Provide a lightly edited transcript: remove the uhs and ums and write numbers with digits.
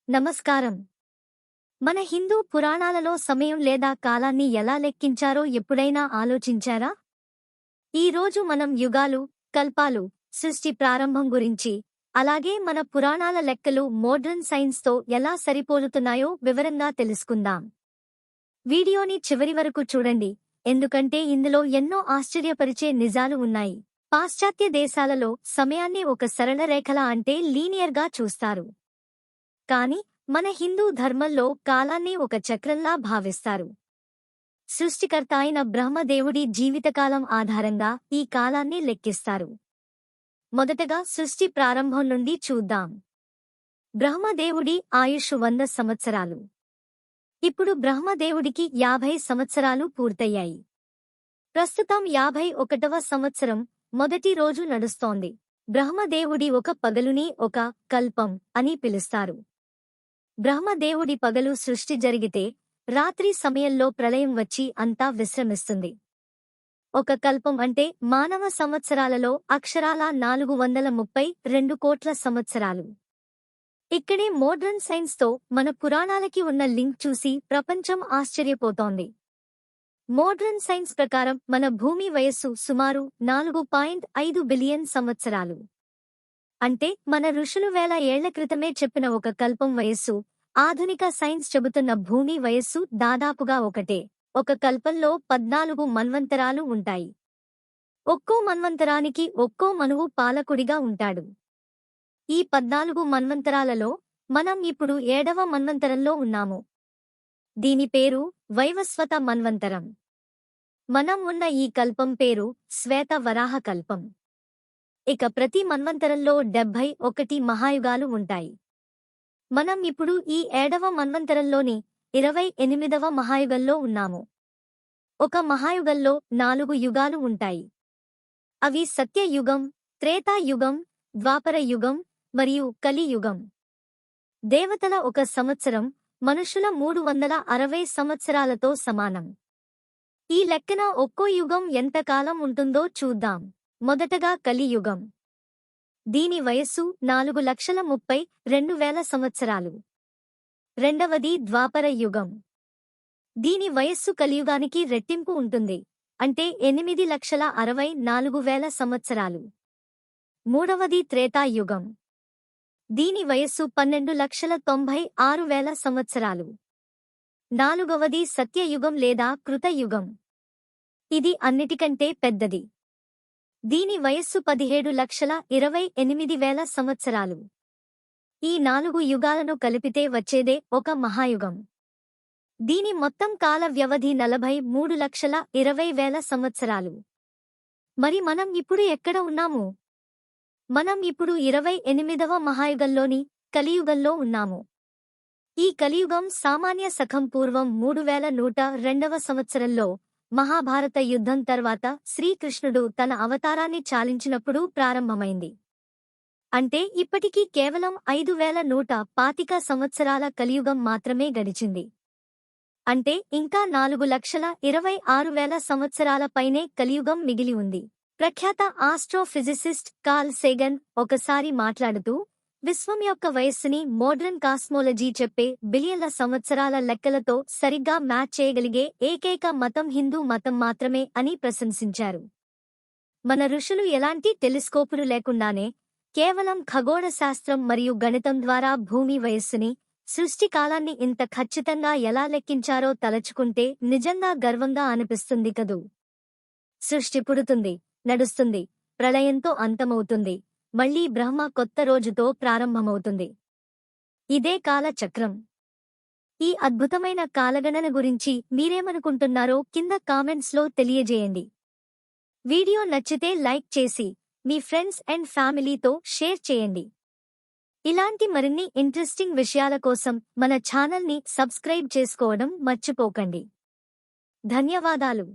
నమస్కారం. మన హిందూ పురాణాలలో సమయం లేదా కాలాన్ని ఎలా లెక్కించారో ఎప్పుడైనా ఆలోచించారా? ఈ రోజు మనం యుగాలు, కల్పాలు, సృష్టి ప్రారంభం గురించి, అలాగే మన పురాణాల లెక్కలు మోడ్రన్ సైన్స్తో ఎలా సరిపోలుతున్నాయో వివరంగా తెలుసుకుందాం. వీడియోని చివరి వరకు చూడండి, ఎందుకంటే ఇందులో ఎన్నో ఆశ్చర్యపరిచే నిజాలు ఉన్నాయి. పాశ్చాత్య దేశాలలో సమయాన్ని ఒక సరళ రేఖలా అంటే లీనియర్గా చూస్తారు. కాని మన హిందూ ధర్మంలో కాలాన్ని ఒక చక్రంలా భావిస్తారు. సృష్టికర్త అయిన బ్రహ్మదేవుడి జీవితకాలం ఆధారంగా ఈ కాలాన్ని లెక్కిస్తారు. మొదటగా సృష్టి ప్రారంభం నుండి చూద్దాం. బ్రహ్మదేవుడి ఆయుష్ 100 సంవత్సరాలు. ఇప్పుడు బ్రహ్మదేవుడికి 50 సంవత్సరాలు పూర్తయ్యాయి. ప్రస్తుతం 51వ సంవత్సరం మొదటి రోజు నడుస్తోంది. బ్రహ్మదేవుడి ఒక పగలుని ఒక కల్పం అని పిలుస్తారు. బ్రహ్మదేవుడి పగలు సృష్టి జరిగితే రాత్రి సమయంలో ప్రళయం వచ్చి అంతా విశ్రమిస్తుంది. ఒక కల్పం అంటే మానవ సంవత్సరాలలో అక్షరాల 432 కోట్ల సంవత్సరాలు. ఇక్కడే మోడ్రన్ సైన్స్తో మన పురాణాలకి ఉన్న లింక్ చూసి ప్రపంచం ఆశ్చర్యపోతోంది. మోడ్రన్ సైన్స్ ప్రకారం మన భూమి వయస్సు సుమారు 4.5 బిలియన్ సంవత్సరాలు. అంటే మన ఋషులు వేల ఏళ్ల క్రితమే చెప్పిన ఒక కల్పం వయస్సు, ఆధునిక సైన్స్ చెబుతున్న భూమి వయస్సు దాదాపుగా ఒకటే. ఒక కల్పంలో 14 మన్వంతరాలు ఉంటాయి. ఒక్కో మన్వంతరానికి ఒక్కో మనువు పాలకుడిగా ఉంటాడు. ఈ 14 మన్వంతరాలలో మనం ఇప్పుడు 7వ మన్వంతరంలో ఉన్నాము. దీని పేరు వైవస్వత మన్వంతరం. మనం ఉన్న ఈ కల్పం పేరు శ్వేత వరాహ కల్పం. ఇక ప్రతి మన్వంతరంలో 71 మహాయుగాలు ఉంటాయి. మనం ఇప్పుడు ఈ 7వ మన్వంతరంలోని 28వ మహాయుగంలో ఉన్నాము. ఒక మహాయుగంలో 4 యుగాలు ఉంటాయి. అవి సత్యయుగం, త్రేతాయుగం, ద్వాపర యుగం మరియు కలియుగం. దేవతల ఒక సంవత్సరం మనుషుల 360 సంవత్సరాలతో సమానం. ఈ లెక్కన ఒక్కో యుగం ఎంతకాలం ఉంటుందో చూద్దాం. మొదటగా కలియుగం. దీని వయస్సు 4,32,000 సంవత్సరాలు. రెండవది ద్వాపర యుగం. దీని వయస్సు కలియుగానికి రెట్టింపు ఉంటుంది, అంటే 8,64,000 సంవత్సరాలు. మూడవది త్రేతాయుగం. దీని వయస్సు 12,96,000 సంవత్సరాలు. నాలుగవది సత్యయుగం లేదా కృతయుగం. ఇది అన్నిటికంటే పెద్దది. దీని వయస్సు 17,28,000 సంవత్సరాలు. ఈ 4 యుగాలను కలిపితే వచ్చేదే ఒక మహాయుగం. దీని మొత్తం కాల వ్యవధి 43,20,000 సంవత్సరాలు. మరి మనం ఇప్పుడు ఎక్కడ ఉన్నాము? మనం ఇప్పుడు 28వ మహాయుగంలోని కలియుగంలో ఉన్నాము. ఈ కలియుగం సామాన్య శకం పూర్వం 3102వ సంవత్సరంలో మహాభారత యుద్ధం తర్వాత శ్రీకృష్ణుడు తన అవతారాన్ని చాలించినప్పుడు ప్రారంభమైంది. అంటే ఇప్పటికీ కేవలం 5,125 సంవత్సరాల కలియుగం మాత్రమే గడిచింది. అంటే ఇంకా 4,26,000 సంవత్సరాల పైనే కలియుగం మిగిలి ఉంది. ప్రఖ్యాత ఆస్ట్రోఫిజిసిస్ట్ కార్ల్ సేగన్ ఒకసారి మాట్లాడుతూ, విశ్వం యొక్క వయస్సుని మోడ్రన్ కాస్మోలజీ చెప్పే బిలియన్ల సంవత్సరాల లెక్కలతో సరిగ్గా మ్యాచ్ చేయగలిగే ఏకైక మతం హిందూ మతం మాత్రమే అని ప్రశంసించారు. మన ఋషులు ఎలాంటి టెలిస్కోపులు లేకుండానే కేవలం ఖగోళ శాస్త్రం మరియు గణితం ద్వారా భూమి వయస్సుని, సృష్టి కాలాన్ని ఇంత ఖచ్చితంగా ఎలా లెక్కించారో తలచుకుంటే నిజంగా గర్వంగా అనిపిస్తుంది కదూ. సృష్టి పుడుతుంది, నడుస్తుంది, ప్రళయంతో అంతమవుతుంది, మళ్లీ బ్రహ్మ కొత్త రోజుతో ప్రారంభమవుతుంది. ఇదే కాల చక్రం. ఈ అద్భుతమైన కాలగణన గురించి మీరేమనుకుంటున్నారో కింద కామెంట్స్లో తెలియజేయండి. వీడియో నచ్చితే లైక్ చేసి మీ ఫ్రెండ్స్ అండ్ ఫ్యామిలీతో షేర్ చేయండి. ఇలాంటి మరిన్ని ఇంట్రెస్టింగ్ విషయాల కోసం మన ఛానల్ని సబ్స్క్రైబ్ చేసుకోవడం మర్చిపోకండి. ధన్యవాదాలు.